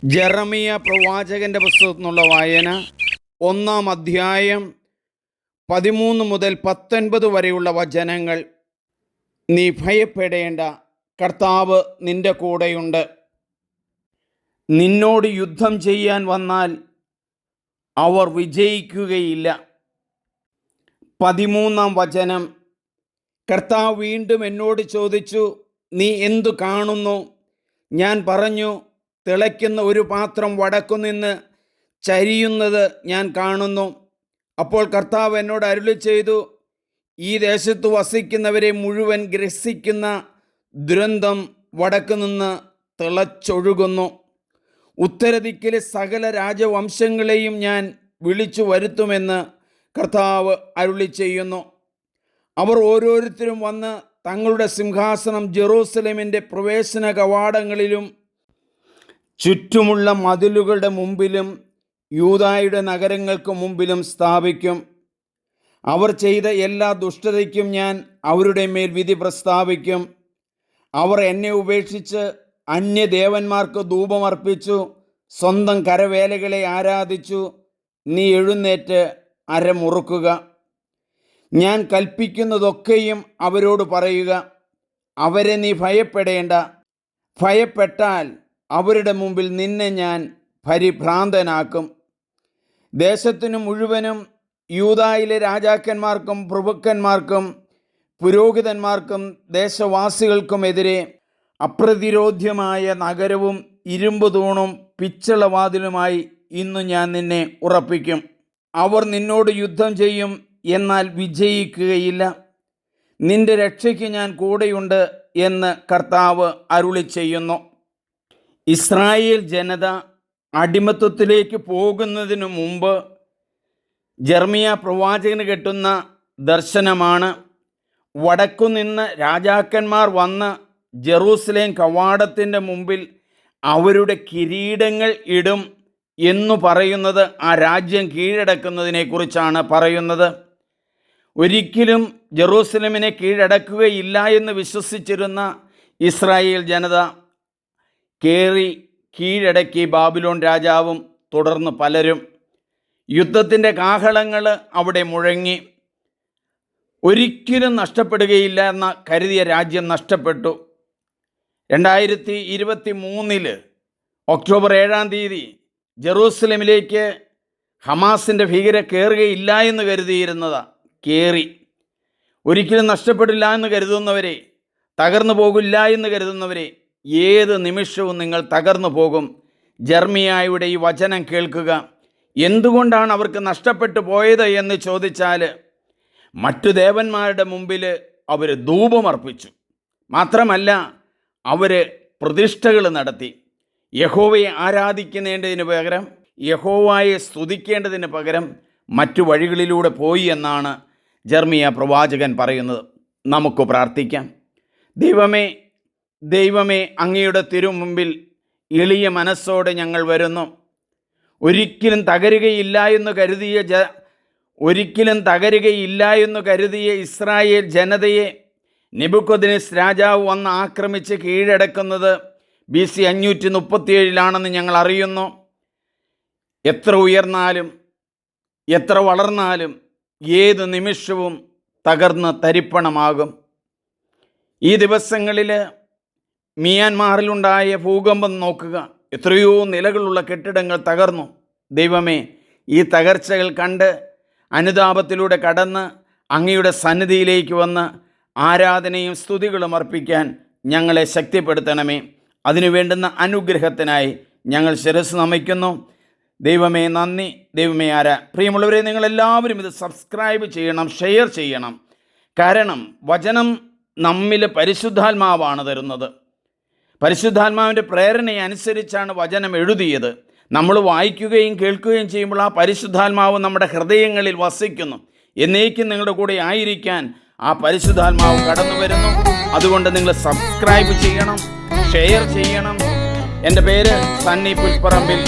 ജെറമിയ പ്രവാചകന്റെ പുസ്തകത്തിൽ നിന്നുള്ള വായന 1-ാം അധ്യായം 13 മുതൽ 19 വരെയുള്ള വചനങ്ങൾ. നീ ഭയപ്പെടേണ്ട, കർത്താവ് നിന്റെ കൂടെയുണ്ട്. നിന്നോട് യുദ്ധം ചെയ്യാൻ വന്നാൽ അവർ വിജയിക്കുകയില്ല. 13-ാം വചനം. കർത്താവ് വീണ്ടും എന്നോട് ചോദിച്ചു, നീ എന്തു കാണുന്നു? ഞാൻ പറഞ്ഞു, തിളയ്ക്കുന്ന ഒരു പാത്രം വടക്കുനിന്ന് ചരിയുന്നത് ഞാൻ കാണുന്നു. അപ്പോൾ കർത്താവ് എന്നോട് അരുളി ചെയ്തു, ഈ ദേശത്ത് വസിക്കുന്നവരെ മുഴുവൻ ഗ്രസിക്കുന്ന ദുരന്തം വടക്കുനിന്ന് തിളച്ചൊഴുകുന്നു. ഉത്തരദിക്കിലെ സകല രാജവംശങ്ങളെയും ഞാൻ വിളിച്ചു വരുത്തുമെന്ന് കർത്താവ് അരുളി ചെയ്യുന്നു. അവർ ഓരോരുത്തരും വന്ന് തങ്ങളുടെ സിംഹാസനം ജെറൂസലേമിൻ്റെ പ്രവേശന കവാടങ്ങളിലും ചുറ്റുമുള്ള മതിലുകളുടെ മുമ്പിലും യൂദായുടെ നഗരങ്ങൾക്ക് മുമ്പിലും സ്ഥാപിക്കും. അവർ ചെയ്ത എല്ലാ ദുഷ്ടതയ്ക്കും ഞാൻ അവരുടെ മേൽ വിധി പ്രസ്താവിക്കും. അവർ എന്നെ ഉപേക്ഷിച്ച് അന്യദേവന്മാർക്ക് ധൂപമർപ്പിച്ചു, സ്വന്തം കരവേലകളെ ആരാധിച്ചു. നീ എഴുന്നേറ്റ് അരമുറുക്കുക. ഞാൻ കൽപ്പിക്കുന്നതൊക്കെയും അവരോട് പറയുക. അവരെ നീ ഭയപ്പെടേണ്ട. ഭയപ്പെട്ടാൽ അവരുടെ മുമ്പിൽ നിന്നെ ഞാൻ പരിഭ്രാന്തനാക്കും. ദേശത്തിനു മുഴുവനും യൂദായിലെ രാജാക്കന്മാർക്കും പ്രഭുക്കന്മാർക്കും പുരോഹിതന്മാർക്കും ദേശവാസികൾക്കുമെതിരെ അപ്രതിരോധ്യമായ നഗരവും ഇരുമ്പ് തൂണും പിച്ചളവാതിലുമായി ഇന്ന് ഞാൻ നിന്നെ ഉറപ്പിക്കും. അവർ നിന്നോട് യുദ്ധം ചെയ്യും, എന്നാൽ വിജയിക്കുകയില്ല. നിന്റെ രക്ഷയ്ക്ക് ഞാൻ കൂടെയുണ്ട് എന്ന് കർത്താവ് അരുളി ചെയ്യുന്നു. ഇസ്രായേൽ ജനത അടിമത്തത്തിലേക്ക് പോകുന്നതിനു മുമ്പ് ജെറമിയ പ്രവാചകന് കിട്ടുന്ന ദർശനമാണ്. വടക്കുനിന്ന് രാജാക്കന്മാർ വന്ന് ജെറൂസലേം കവാടത്തിൻ്റെ മുമ്പിൽ അവരുടെ കിരീടങ്ങൾ ഇടും എന്നു പറയുന്നത് ആ രാജ്യം കീഴടക്കുന്നതിനെക്കുറിച്ചാണ് പറയുന്നത്. ഒരിക്കലും ജെറൂസലേമിനെ കീഴടക്കുകയില്ല എന്ന് വിശ്വസിച്ചിരുന്ന ഇസ്രായേൽ ജനത കീഴടക്കി ബാബിലോൺ രാജാവും തുടർന്ന് പലരും. യുദ്ധത്തിൻ്റെ കാഹളങ്ങൾ അവിടെ മുഴങ്ങി. ഒരിക്കലും നഷ്ടപ്പെടുകയില്ല എന്ന കരുതിയ രാജ്യം നഷ്ടപ്പെട്ടു. 2023 ഒക്ടോബർ 7-ാം തീയതി ജെറൂസലേമിലേക്ക് ഹമാസിൻ്റെ ഭീകരർ കയറുകയില്ല എന്ന് കരുതിയിരുന്നതാണ്. കയറി. ഒരിക്കലും നഷ്ടപ്പെടില്ല എന്ന് കരുതുന്നവരെ, തകർന്നു പോകില്ല എന്ന് കരുതുന്നവരെ, ഏത് നിമിഷവും നിങ്ങൾ തകർന്നു പോകും. ജെറമിയായുടെ ഈ വചനം കേൾക്കുക. എന്തുകൊണ്ടാണ് അവർക്ക് നഷ്ടപ്പെട്ടു പോയത് എന്ന് ചോദിച്ചാൽ, മറ്റു ദേവന്മാരുടെ മുമ്പിൽ അവർ ധൂപമർപ്പിച്ചു. മാത്രമല്ല, അവർ പ്രതിഷ്ഠകൾ നടത്തി. യഹോവയെ ആരാധിക്കുന്നതിന് പകരം, യഹോവയെ സ്തുതിക്കേണ്ടതിന് പകരം മറ്റു വഴികളിലൂടെ പോയി എന്നാണ് ജെറമിയ പ്രവാചകൻ പറയുന്നത്. നമുക്ക് പ്രാർത്ഥിക്കാം. ദൈവമേ, അങ്ങയുടെ തിരുമുമ്പിൽ എളിയ മനസ്സോടെ ഞങ്ങൾ വരുന്നു. ഒരിക്കലും തകരുകയില്ല എന്ന് കരുതിയ ഇസ്രായേൽ ജനതയെ നെബൂഖദ്നേസർ രാജാവ് വന്ന് ആക്രമിച്ച് കീഴടക്കുന്നത് BC 537 ഞങ്ങൾ അറിയുന്നു. എത്ര ഉയർന്നാലും എത്ര വളർന്നാലും ഏത് നിമിഷവും തകർന്ന് തരിപ്പണമാകും. ഈ ദിവസങ്ങളിൽ മിയാൻമാറിലുണ്ടായ ഭൂകമ്പം നോക്കുക. എത്രയോ നിലകളുള്ള കെട്ടിടങ്ങൾ തകർന്നു. ദൈവമേ, ഈ തകർച്ചകൾ കണ്ട് അനുതാപത്തിലൂടെ കടന്ന് അങ്ങയുടെ സന്നിധിയിലേക്ക് വന്ന് ആരാധനയും സ്തുതികളും അർപ്പിക്കാൻ ഞങ്ങളെ ശക്തിപ്പെടുത്തണമേ. അതിനു വേണ്ടുന്ന അനുഗ്രഹത്തിനായി ഞങ്ങൾ ശിരസ്സ് നമിക്കുന്നു. ദൈവമേ നന്ദി, ദൈവമേ പ്രിയമുള്ളവരെ, നിങ്ങളെല്ലാവരും ഇത് സബ്സ്ക്രൈബ് ചെയ്യണം, ഷെയർ ചെയ്യണം. കാരണം വചനം നമ്മിൽ പരിശുദ്ധാത്മാവാണ് തരുന്നത്. പരിശുദ്ധാത്മാവിൻ്റെ പ്രേരണയനുസരിച്ചാണ് വചനം എഴുതിയത്. നമ്മൾ വായിക്കുകയും കേൾക്കുകയും ചെയ്യുമ്പോൾ ആ പരിശുദ്ധാത്മാവ് നമ്മുടെ ഹൃദയങ്ങളിൽ വസിക്കുന്നു. എന്നേക്കും നിങ്ങളുടെ കൂടെ ആയിരിക്കാൻ ആ പരിശുദ്ധാത്മാവ് കടന്നു വരുന്നു. അതുകൊണ്ട് നിങ്ങൾ സബ്സ്ക്രൈബ് ചെയ്യണം, ഷെയർ ചെയ്യണം. എൻ്റെ പേര് സണ്ണി പുൽപ്പറമ്പിൽ.